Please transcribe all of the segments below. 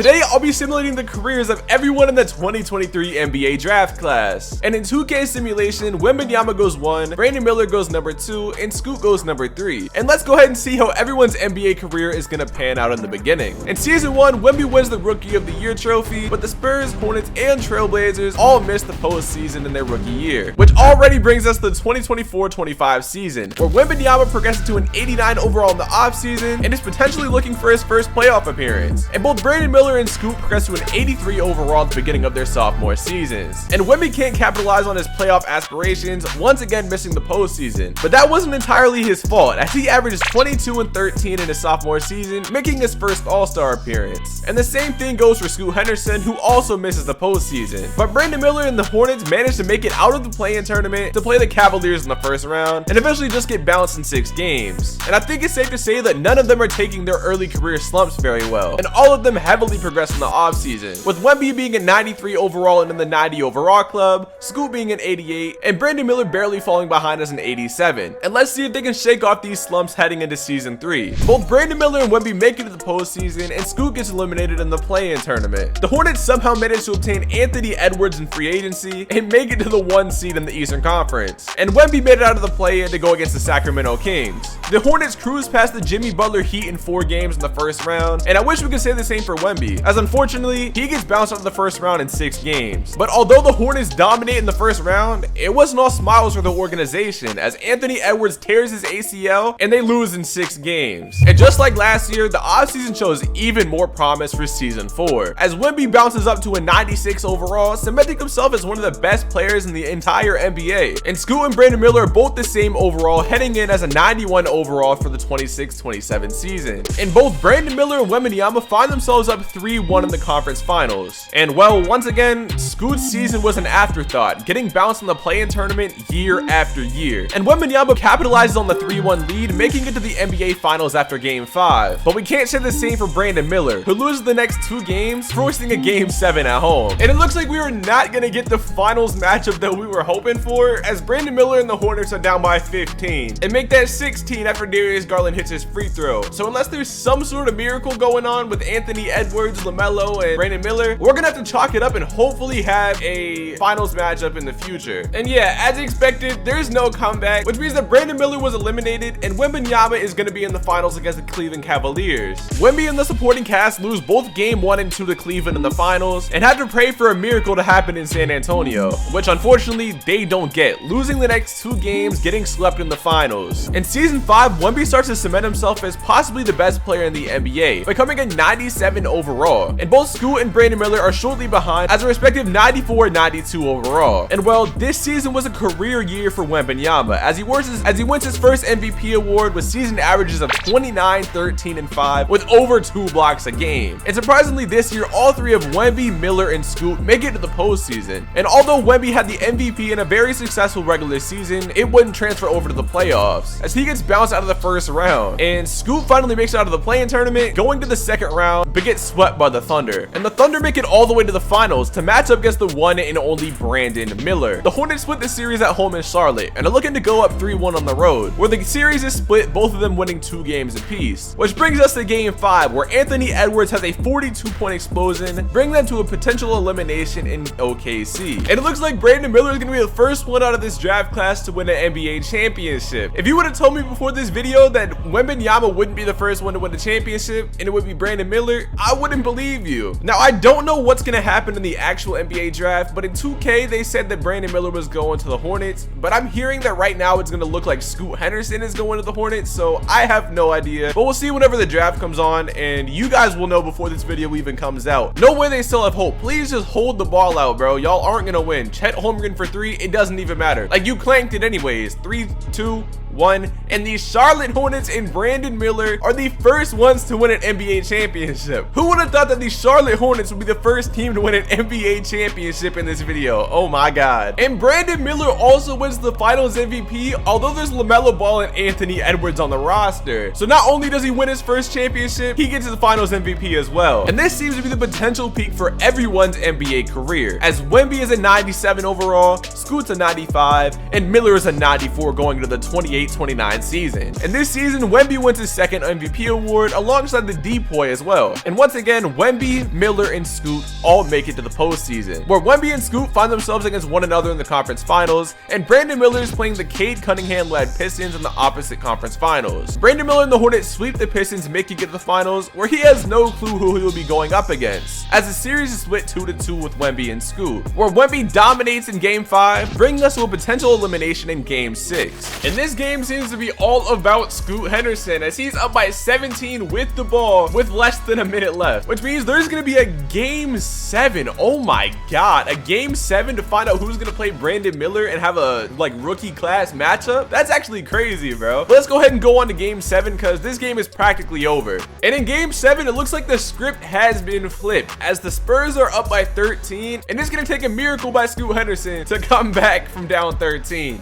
Today, I'll be simulating the careers of everyone in the 2023 NBA draft class. And in 2K simulation, Wemby goes 1, Brandon Miller goes number 2, and Scoot goes number 3. And let's go ahead and see how everyone's NBA career is gonna pan out in the beginning. In season 1, Wemby wins the Rookie of the Year trophy, but the Spurs, Hornets, and Trailblazers all missed the postseason in their rookie year, which already brings us to the 2024-25 season, where Wemby progresses to an 89 overall in the offseason and is potentially looking for his first playoff appearance. And both Brandon Miller and Scoot progress to an 83 overall at the beginning of their sophomore seasons. And Wemby can't capitalize on his playoff aspirations, once again missing the postseason. But that wasn't entirely his fault, as he averages 22 and 13 in his sophomore season, making his first All-Star appearance. And the same thing goes for Scoot Henderson, who also misses the postseason. But Brandon Miller and the Hornets managed to make it out of the play-in tournament to play the Cavaliers in the first round, and eventually just get bounced in 6 games. And I think it's safe to say that none of them are taking their early career slumps very well, and all of them heavily progress in the offseason, with Wemby being a 93 overall and in the 90 overall club, Scoot being an 88, and Brandon Miller barely falling behind as an 87. And let's see if they can shake off these slumps heading into season 3. Both Brandon Miller and Wemby make it to the postseason, and Scoot gets eliminated in the play-in tournament. The Hornets somehow managed to obtain Anthony Edwards in free agency and make it to the 1 seed in the Eastern Conference, and Wemby made it out of the play-in to go against the Sacramento Kings. The Hornets cruised past the Jimmy Butler Heat in 4 games in the first round, and I wish we could say the same for Wemby, as unfortunately he gets bounced out of the first round in 6 games. But although the Hornets dominate in the first round, it wasn't all smiles for the organization, as Anthony Edwards tears his ACL and they lose in 6 games. And just like last year, the offseason shows even more promise for season 4, as Wemby bounces up to a 96 overall, cementing himself as one of the best players in the entire NBA. And Scoot and Brandon Miller are both the same overall, heading in as a 91 overall for the 26-27 season. And both Brandon Miller and Wemby find themselves up 3-1 in the conference finals. And well, once again, Scoot's season was an afterthought, getting bounced in the play-in tournament year after year. And Wemby capitalizes on the 3-1 lead, making it to the NBA finals after game 5. But we can't say the same for Brandon Miller, who loses the next 2 games, forcing a game 7 at home. And it looks like we are not gonna get the finals matchup that we were hoping for, as Brandon Miller and the Hornets are down by 15 and make that 16 after Darius Garland hits his free throw. So unless there's some sort of miracle going on with Anthony Edwards, LaMelo, and Brandon Miller, we're gonna have to chalk it up and hopefully have a finals matchup in the future. And yeah, as expected, there's no comeback, which means that Brandon Miller was eliminated and Wemby is gonna be in the finals against the Cleveland Cavaliers. Wemby and the supporting cast lose both game 1 and 2 to Cleveland in the finals and have to pray for a miracle to happen in San Antonio, which unfortunately they don't get, losing the next 2 games, getting swept in the finals. In season 5, Wemby starts to cement himself as possibly the best player in the NBA, becoming a 97 overall, and both Scoot and Brandon Miller are shortly behind as a respective 94 and 92 overall. And well, this season was a career year for Wembanyama, as he wins his first MVP award with season averages of 29, 13, and 5 with over 2 blocks a game. And surprisingly this year, all 3 of Wemby, Miller, and Scoot make it to the postseason. And although Wemby had the MVP in a very successful regular season, it wouldn't transfer over to the playoffs, as he gets bounced out of the first round. And Scoot finally makes it out of the play-in tournament, going to the second round, but gets swept by the Thunder. And the Thunder make it all the way to the finals to match up against the one and only Brandon Miller. The Hornets split the series at home in Charlotte and are looking to go up 3-1 on the road, where the series is split, both of them winning 2 games apiece. Which brings us to game 5, where Anthony Edwards has a 42-point explosion, bringing them to a potential elimination in OKC. And it looks like Brandon Miller is going to be the first one out of this draft class to win an NBA championship. If you would have told me before this video that Wembanyama wouldn't be the first one to win the championship and it would be Brandon Miller, I wouldn't believe you. Now, I don't know what's going to happen in the actual NBA draft, but in 2K they said that Brandon Miller was going to the Hornets, but I'm hearing that right now it's going to look like Scoot Henderson is going to the Hornets, so I have no idea. But we'll see whenever the draft comes on, and you guys will know before this video even comes out. No way they still have hope. Please just hold the ball out, bro. Y'all aren't going to win. Chet Holmgren for 3, it doesn't even matter. Like, you clanked it anyways. 3, 2, 1, and the Charlotte Hornets and Brandon Miller are the first ones to win an NBA championship. Who would have thought that the Charlotte Hornets would be the first team to win an NBA championship in this video? Oh my god. And Brandon Miller also wins the finals MVP, although there's LaMelo Ball and Anthony Edwards on the roster. So not only does he win his first championship, he gets his finals MVP as well. And this seems to be the potential peak for everyone's NBA career, as Wemby is a 97 overall, Scoot's a 95, and Miller is a 94 going into the 28 28-29 season. And this season, Wemby wins his second MVP award alongside the Depoy as well. And once again, Wemby, Miller, and Scoot all make it to the postseason, where Wemby and Scoot find themselves against one another in the conference finals, and Brandon Miller is playing the Cade Cunningham-led Pistons in the opposite conference finals. Brandon Miller and the Hornets sweep the Pistons, making it to the finals, where he has no clue who he will be going up against, as the series is split 2-2 with Wemby and Scoot, where Wemby dominates in Game 5, bringing us to a potential elimination in Game 6. And this game seems to be all about Scoot Henderson, as he's up by 17 with the ball with less than a minute left, which means there's going to be a Game 7. Oh my god, a Game 7 to find out who's going to play Brandon Miller and have a rookie class matchup? That's actually crazy, bro. But let's go ahead and go on to Game 7, because this game is practically over. And in Game 7, it looks like the script has been flipped, as the Spurs are up by 13, and it's going to take a miracle by Scoot Henderson to come back from down 13.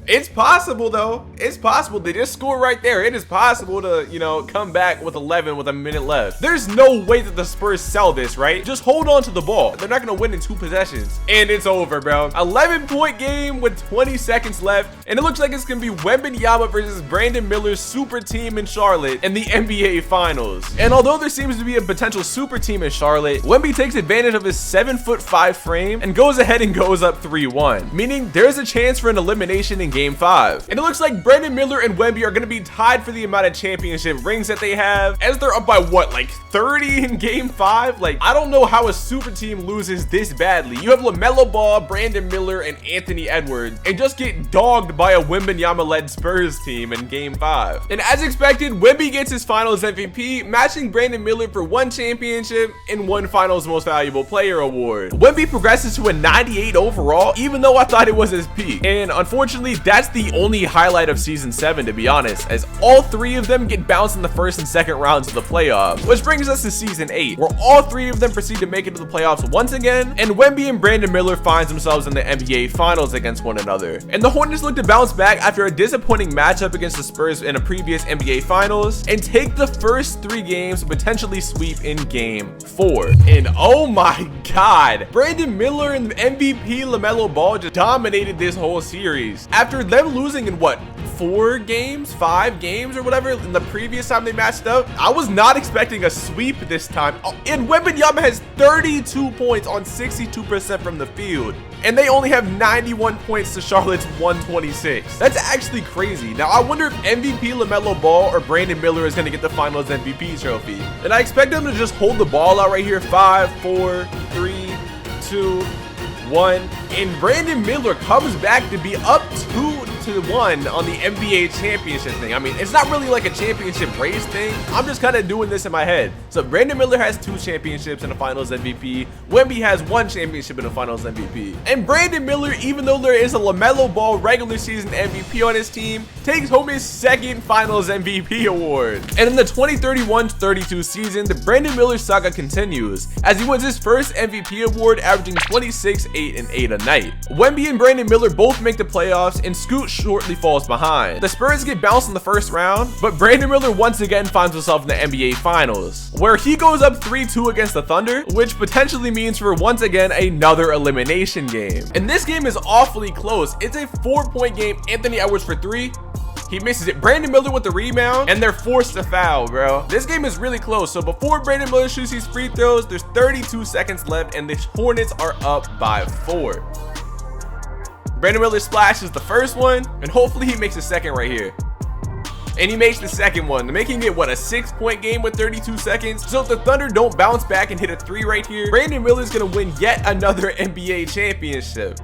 It's possible, though. It's possible. They just score right there. It is possible to, you know, come back with 11 with a minute left. There's no way that the Spurs sell this, right? Just hold on to the ball. They're not going to win in 2 possessions. And it's over, bro. 11-point game with 20 seconds left. And it looks like it's going to be Wemby versus Brandon Miller's super team in Charlotte in the NBA Finals. And although there seems to be a potential super team in Charlotte, Wemby takes advantage of his 7'5" frame and goes ahead and goes up 3-1, meaning there's a chance for an elimination in Game 5. And it looks like Brandon Miller and Wemby are going to be tied for the amount of championship rings that they have, as they're up by what, like 30 in Game 5? Like, I don't know how a super team loses this badly. You have LaMelo Ball, Brandon Miller, and Anthony Edwards, and just get dogged by a Wembanyama-led Spurs team in Game 5. And as expected, Wemby gets his Finals MVP, matching Brandon Miller for 1 championship and 1 Finals Most Valuable Player award. Wemby progresses to a 98 overall, even though I thought it was his peak. And unfortunately, that's the only highlight of Season 7, to be honest, as all 3 of them get bounced in the first and second rounds of the playoffs, which brings us to Season 8, where all 3 of them proceed to make it to the playoffs once again, and Wemby and Brandon Miller finds themselves in the NBA Finals against one another. And the Hornets look to bounce back after a disappointing matchup against the Spurs in a previous NBA Finals, and take the first 3 games to potentially sweep in Game 4. And oh my god, Brandon Miller and MVP LaMelo Ball just dominated this whole series. After them losing in what, 4 games, 5 games or whatever in the previous time they matched up, I was not expecting a sweep this time. Oh, and Wembanyama has 32 points on 62% from the field, and they only have 91 points to Charlotte's 126. That's actually crazy. Now I wonder if MVP LaMelo Ball or Brandon Miller is going to get the Finals MVP trophy. And I expect them to just hold the ball out right here. 5, 4, 3, 2, 1, and Brandon Miller comes back to be up 2-1 on the NBA championship thing. I mean, it's not really like a championship race thing. I'm just kind of doing this in my head. So Brandon Miller has 2 championships and a Finals MVP. Wemby has 1 championship and a Finals MVP. And Brandon Miller, even though there is a LaMelo Ball regular season MVP on his team, takes home his 2nd Finals MVP award. And in the 2031-32 season, the Brandon Miller saga continues, as he wins his first MVP award, averaging 26, 8, and 8 a night. Wemby and Brandon Miller both make the playoffs, and Scoot shortly falls behind. The Spurs get bounced in the first round, but Brandon Miller once again finds himself in the NBA Finals, where he goes up 3-2 against the Thunder, which potentially means for once again another elimination game. And this game is awfully close. It's a 4-point game. Anthony Edwards for 3. He misses it. Brandon Miller with the rebound, and they're forced to foul, bro. This game is really close. So before Brandon Miller shoots these free throws, there's 32 seconds left, and the Hornets are up by 4. Brandon Miller splashes the first one, and hopefully he makes the second right here. And he makes the second one, making it, what, a 6-point game with 32 seconds? So if the Thunder don't bounce back and hit a 3 right here, Brandon Miller is going to win yet another NBA championship.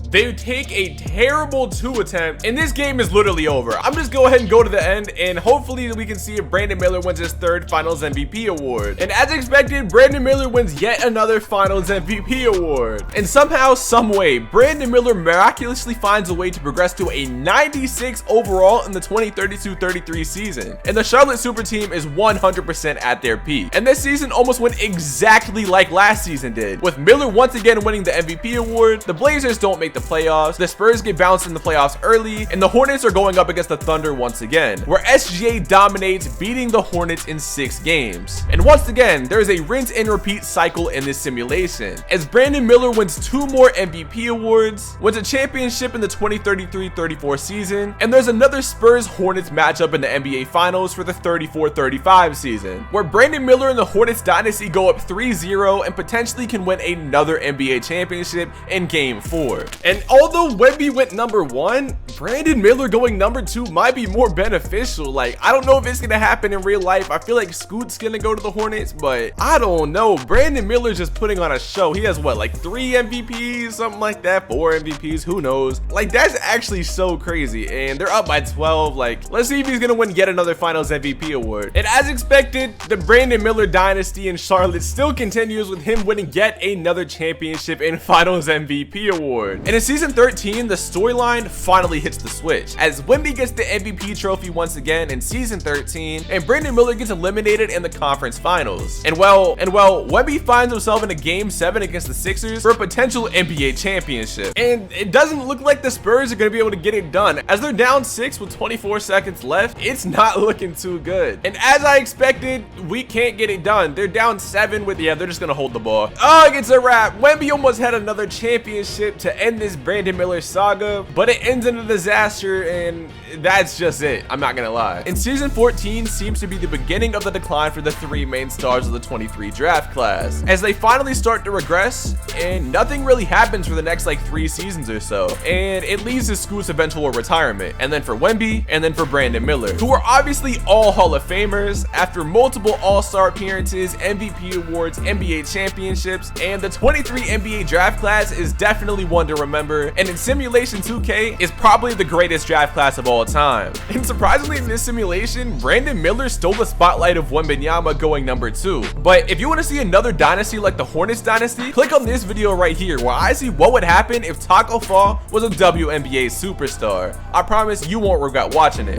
They take a terrible 2 attempt, and this game is literally over. I'm just go ahead and go to the end, and hopefully we can see if Brandon Miller wins his 3rd Finals MVP award. And as expected, Brandon Miller wins yet another Finals MVP award. And somehow, some way, Brandon Miller miraculously finds a way to progress to a 96 overall in the 2032-33 season. And the Charlotte Super Team is 100% at their peak. And this season almost went exactly like last season did, with Miller once again winning the MVP award. The Blazers don't make the playoffs, the Spurs get bounced in the playoffs early, and the Hornets are going up against the Thunder once again, where SGA dominates, beating the Hornets in 6 games. And once again, there is a rinse and repeat cycle in this simulation, as Brandon Miller wins 2 more MVP awards, wins a championship in the 2033-34 season, and there's another Spurs-Hornets matchup in the NBA Finals for the 34-35 season, where Brandon Miller and the Hornets dynasty go up 3-0 and potentially can win another NBA championship in Game 4. And although Wemby went number 1, Brandon Miller going number 2 might be more beneficial. Like, I don't know if it's gonna happen in real life. I feel like Scoot's gonna go to the Hornets, but I don't know. Brandon Miller's just putting on a show. He has what, like 3 MVPs, something like that, 4 MVPs, who knows? Like, that's actually so crazy, and they're up by 12. Like, let's see if he's gonna win yet another Finals MVP award. And as expected, the Brandon Miller dynasty in Charlotte still continues, with him winning yet another championship and Finals MVP award. And in season 13, the storyline finally hits the switch, as Wemby gets the MVP trophy once again in season 13, and Brandon Miller gets eliminated in the conference finals. And well, Wemby finds himself in a game 7 against the Sixers for a potential NBA championship. And it doesn't look like the Spurs are going to be able to get it done, as they're down 6 with 24 seconds left. It's not looking too good. And as I expected, we can't get it done. They're down 7 with, yeah, they're just going to hold the ball. Oh, it's a wrap. Wemby almost had another championship to end this Brandon Miller saga, but it ends in a disaster, and that's just it. I'm not gonna lie. And season 14 seems to be the beginning of the decline for the 3 main stars of the 23 draft class, as they finally start to regress, and nothing really happens for the next like 3 seasons or so, and it leads to Scoot's eventual retirement, and then for Wemby, and then for Brandon Miller, who are obviously all Hall of Famers after multiple All-Star appearances, MVP awards, NBA championships, and the 23 NBA draft class is definitely one to remember, and in Simulation 2K is probably the greatest draft class of all time. And surprisingly, in this simulation, Brandon Miller stole the spotlight of Wembenyama going number 2. But if you want to see another dynasty like the Hornets dynasty, click on this video right here, where I see what would happen if Taco Fall was a WNBA superstar. I promise you won't regret watching it.